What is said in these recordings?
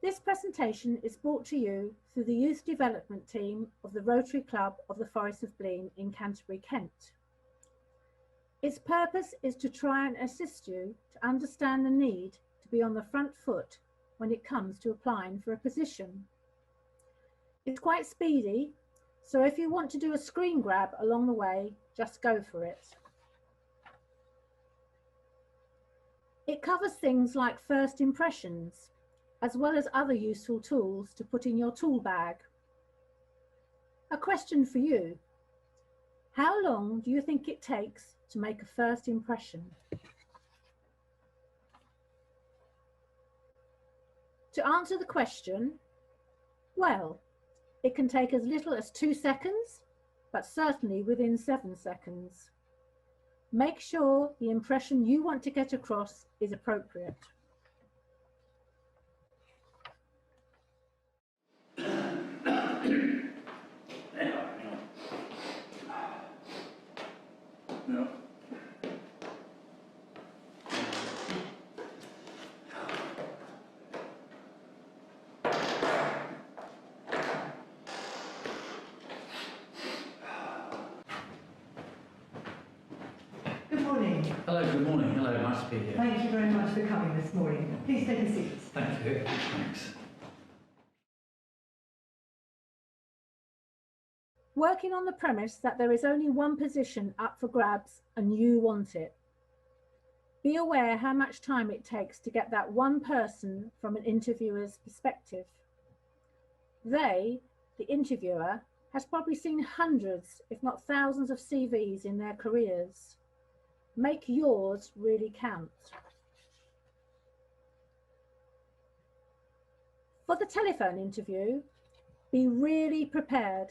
This presentation is brought to you through the Youth Development Team of the Rotary Club of the Forest of Blean in Canterbury, Kent. Its purpose is to try and assist you to understand the need to be on the front foot when it comes to applying for a position. It's quite speedy, so if you want to do a screen grab along the way, just go for it. It covers things like first impressions, as well as other useful tools to put in your tool bag. A question for you. How long do you think it takes to make a first impression? To answer the question, well, it can take as little as 2 seconds, but certainly within 7 seconds. Make sure the impression you want to get across is appropriate. No. Good morning. Hello, good morning. Hello, nice to be here. Thank you very much for coming this morning. Please take a seat. Thank you. Thanks. Working on the premise that there is only one position up for grabs and you want it. Be aware how much time it takes to get that one person from an interviewer's perspective. They, the interviewer, has probably seen hundreds, if not thousands of CVs in their careers. Make yours really count. For the telephone interview, be really prepared.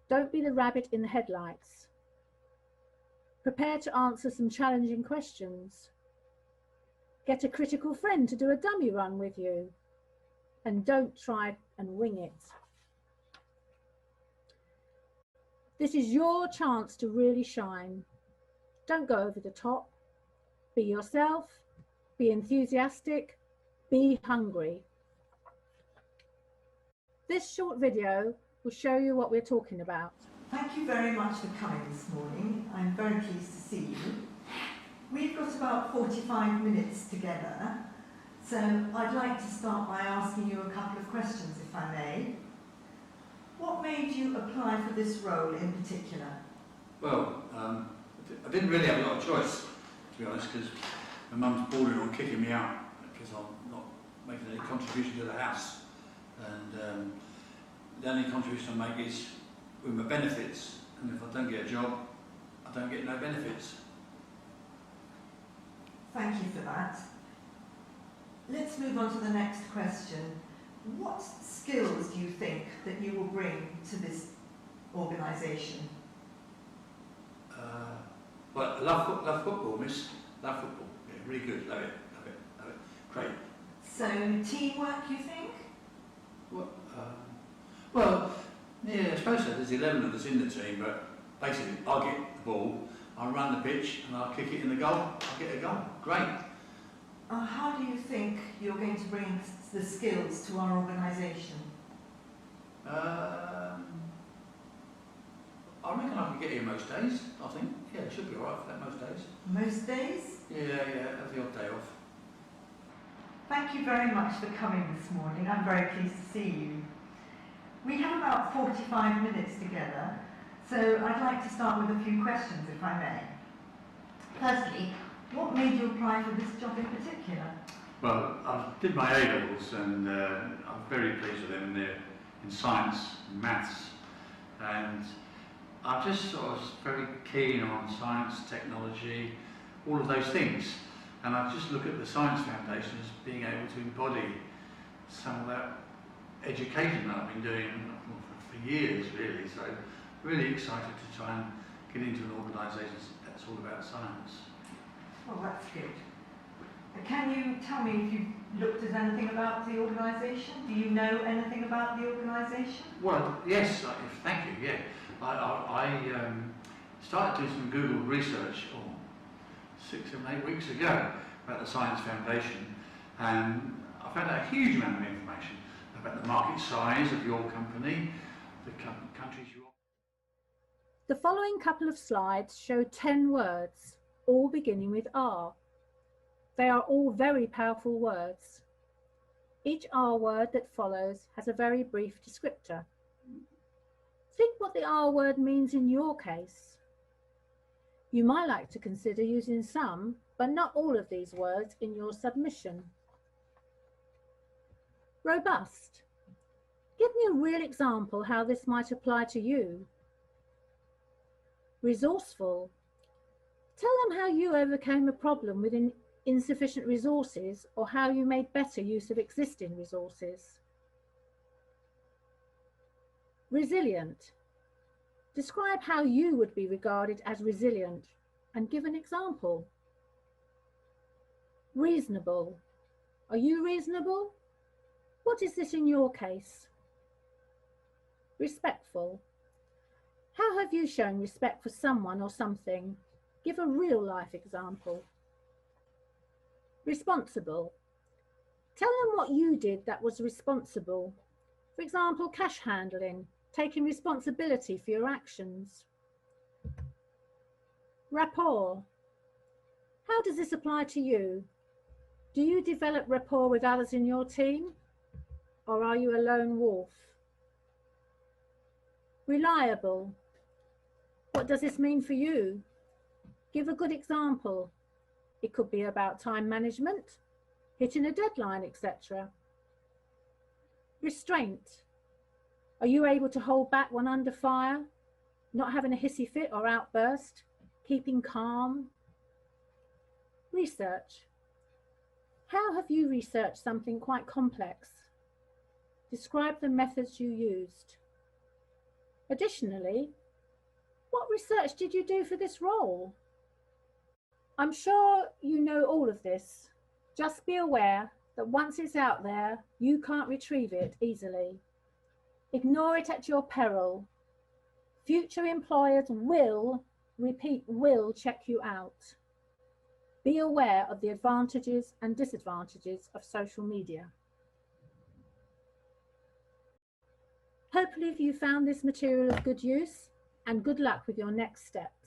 Don't be the rabbit in the headlights. Prepare to answer some challenging questions. Get a critical friend to do a dummy run with you. And don't try and wing it. This is your chance to really shine. Don't go over the top. Be yourself, be enthusiastic, be hungry. This short video will show you what we're talking about. Thank you very much for coming this morning. I'm very pleased to see you. We've got about 45 minutes together, so I'd like to start by asking you a couple of questions, if I may. What made you apply for this role in particular? Well, I didn't really have a lot of choice, to be honest, because my mum's bordering on kicking me out because I'm not making any contribution to the house. And the only contribution I make is with my benefits, and if I don't get a job, I don't get no benefits. Thank you for that. Let's move on to the next question. What skills do you think that you will bring to this organisation? Well, I love football, miss. Love football. Yeah, really good. Love it. Love it. Love it. Great. So, teamwork, you think? Well, yeah, I suppose so. There's 11 of us in the team, but basically I'll get the ball, I'll run the pitch, and I'll kick it in the goal. I'll get a goal. Great. How do you think you're going to bring the skills to our organisation? I reckon I can get here most days, I think. Yeah, it should be alright for that most days. Most days? Yeah, have the odd day off. Thank you very much for coming this morning. I'm very pleased to see you. We have about 45 minutes together, so I'd like to start with a few questions, if I may. Firstly, what made you apply for this job in particular? Well, I did my A-levels and I'm very pleased with them. They're in science, maths, and I'm just sort of very keen on science, technology, all of those things. And I just look at the Science Foundation as being able to embody some of that education that I've been doing for years, really. So really excited to try and get into an organisation that's all about science. Well, that's good. Can you tell me if you've looked at anything about the organisation? Do you know anything about the organisation? Well, yes, thank you, yeah. I started doing some Google research 6 or 8 weeks ago about the Science Foundation, and I found out a huge amount of information about the market size of your company, the countries you're. The following couple of slides show 10 words, all beginning with R. They are all very powerful words. Each R word that follows has a very brief descriptor. Think what the R word means in your case. You might like to consider using some, but not all of these words in your submission. Robust. Give me a real example how this might apply to you. Resourceful. Tell them how you overcame a problem with insufficient resources or how you made better use of existing resources. Resilient. Describe how you would be regarded as resilient and give an example. Reasonable. Are you reasonable? What is this in your case? Respectful. How have you shown respect for someone or something? Give a real life example. Responsible. Tell them what you did that was responsible. For example, cash handling, taking responsibility for your actions. Rapport. How does this apply to you? Do you develop rapport with others in your team? Or are you a lone wolf? Reliable. What does this mean for you? Give a good example. It could be about time management, hitting a deadline, etc. Restraint. Are you able to hold back when under fire, not having a hissy fit or outburst, keeping calm? Research. How have you researched something quite complex? Describe the methods you used. Additionally, what research did you do for this role? I'm sure you know all of this. Just be aware that once it's out there, you can't retrieve it easily. Ignore it at your peril. Future employers will, repeat, will check you out. Be aware of the advantages and disadvantages of social media. Hopefully you found this material of good use, and good luck with your next steps.